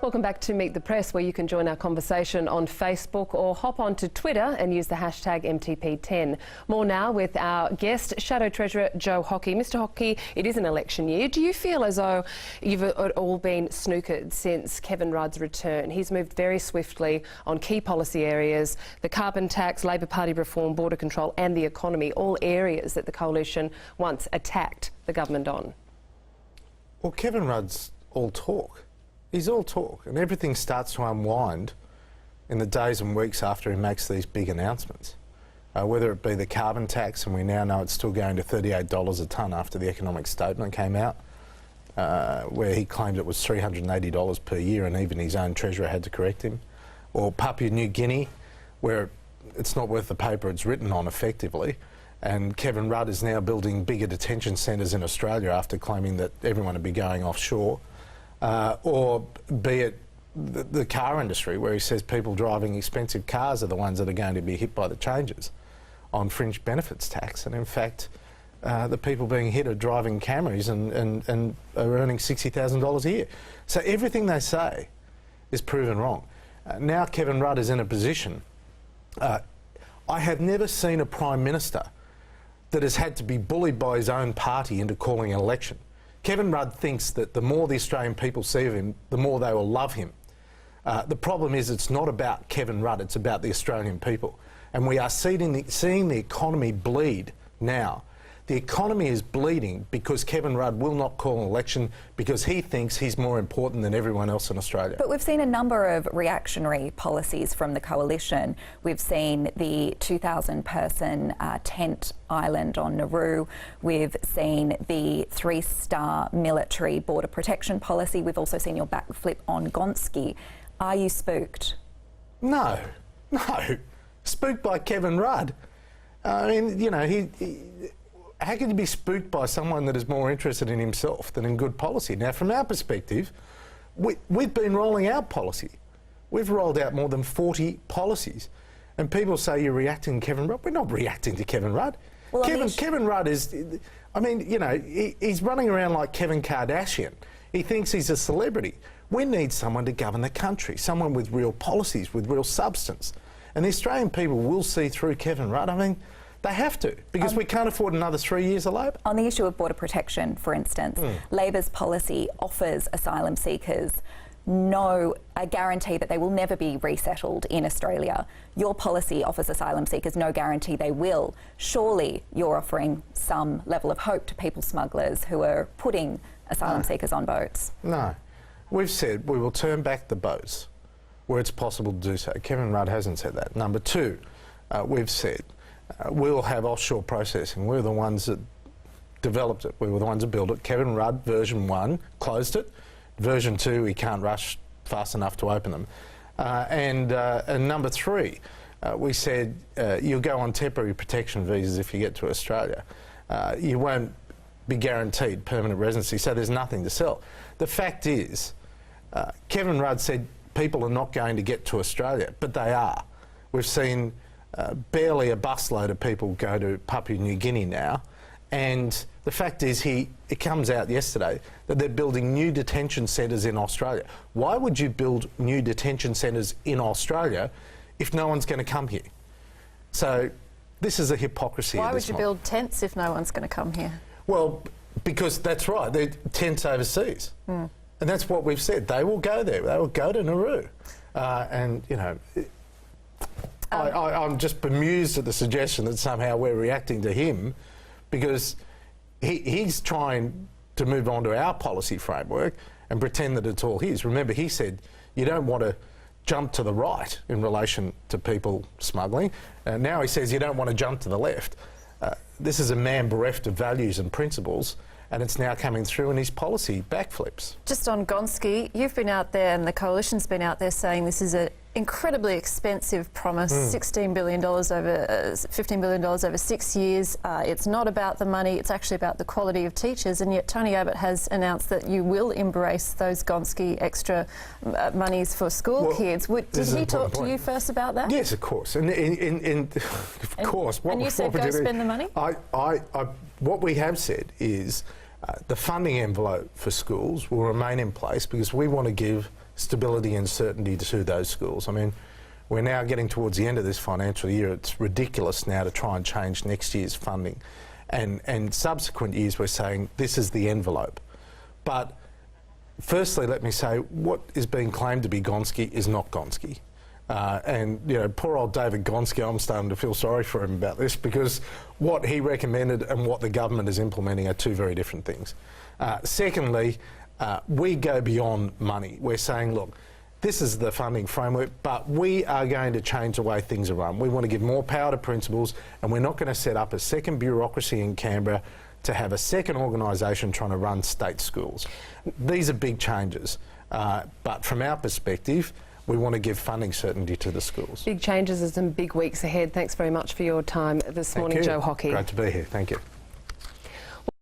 Welcome back to Meet the Press, where you can join our conversation on Facebook or hop on to Twitter and use the hashtag MTP10. More now with our guest, Shadow Treasurer Joe Hockey. Mr Hockey, it is an election year. Do you feel as though you've all been snookered since Kevin Rudd's return? He's moved very swiftly on key policy areas, the carbon tax, Labor Party reform, border control and the economy, all areas that the coalition once attacked the government on. Well, Kevin Rudd's all talk. He's all talk, and everything starts to unwind in the days and weeks after he makes these big announcements. Whether it be the carbon tax, and we now know it's still going to $38 a tonne after the economic statement came out, where he claimed it was $380 per year and even his own treasurer had to correct him. Or Papua New Guinea, where it's not worth the paper it's written on effectively, and Kevin Rudd is now building bigger detention centres in Australia after claiming that everyone would be going offshore. Or be it the car industry, where he says people driving expensive cars are the ones that are going to be hit by the changes on fringe benefits tax. And in fact, the people being hit are driving Camrys and are earning $60,000 a year. So everything they say is proven wrong. Now Kevin Rudd is in a position. I have never seen a Prime Minister that has had to be bullied by his own party into calling an election. Kevin Rudd thinks that the more the Australian people see of him, the more they will love him. The problem is it's not about Kevin Rudd, it's about the Australian people. And we are seeing the economy bleed now. The economy is bleeding because Kevin Rudd will not call an election because he thinks he's more important than everyone else in Australia. But we've seen a number of reactionary policies from the coalition. We've seen the 2,000-person tent island on Nauru. We've seen the 3-star military border protection policy. We've also seen your backflip on Gonski. Are you spooked? No. Spooked by Kevin Rudd. I mean, you know, how can you be spooked by someone that is more interested in himself than in good policy? Now, from our perspective, we've been rolling out policy. We've rolled out more than 40 policies. And people say you're reacting to Kevin Rudd. We're not reacting to Kevin Rudd. Well, Kevin Rudd is, I mean, you know, he's running around like Kevin Kardashian. He thinks he's a celebrity. We need someone to govern the country, someone with real policies, with real substance. And the Australian people will see through Kevin Rudd. I mean, they have to, because we can't afford another 3 years of Labor. On the issue of border protection, for instance, Labor's policy offers asylum seekers a guarantee that they will never be resettled in Australia. Your policy offers asylum seekers no guarantee they will. Surely you're offering some level of hope to people smugglers who are putting asylum seekers on boats. No. We've said we will turn back the boats where it's possible to do so. Kevin Rudd hasn't said that. Number two, we've said we'll have offshore processing. We're the ones that developed it. We were the ones that built it. Kevin Rudd, version 1, closed it. Version 2, he can't rush fast enough to open them. And number 3, we said you'll go on temporary protection visas if you get to Australia. You won't be guaranteed permanent residency, so there's nothing to sell. The fact is, Kevin Rudd said people are not going to get to Australia, but they are. We've seen barely a busload of people go to Papua New Guinea now, and the fact is it comes out yesterday that they're building new detention centres in Australia. Why would you build new detention centres in Australia if no one's going to come here? So this is a hypocrisy. Why would you build tents if no one's going to come here? Well, because that's right, they're tents overseas. And that's what we've said. They will go there. They will go to Nauru. And, you know, I'm just bemused at the suggestion that somehow we're reacting to him because he's trying to move on to our policy framework and pretend that it's all his. Remember, he said you don't want to jump to the right in relation to people smuggling. Now he says you don't want to jump to the left. This is a man bereft of values and principles, and it's now coming through in his policy backflips. Just on Gonski, you've been out there and the coalition's been out there saying this is an incredibly expensive promise, $16 billion over $15 billion over 6 years. It's not about the money, it's actually about the quality of teachers, and yet Tony Abbott has announced that you will embrace those Gonski extra monies for school kids. Did he talk to you first about that? Yes, of course. And of course. And you said go spend the money? What we have said is The funding envelope for schools will remain in place because we want to give stability and certainty to those schools. I mean, we're now getting towards the end of this financial year. It's ridiculous now to try and change next year's funding. And subsequent years we're saying this is the envelope. But firstly, let me say, what is being claimed to be Gonski is not Gonski. And, you know, poor old David Gonski, I'm starting to feel sorry for him about this because what he recommended and what the government is implementing are two very different things. Secondly, we go beyond money. We're saying, look, this is the funding framework, but we are going to change the way things are run. We want to give more power to principals, and we're not going to set up a second bureaucracy in Canberra to have a second organisation trying to run state schools. These are big changes, but from our perspective, we want to give funding certainty to the schools. Big changes and some big weeks ahead. Thanks very much for your time this morning, Thank you. Joe Hockey. Great to be here. Thank you.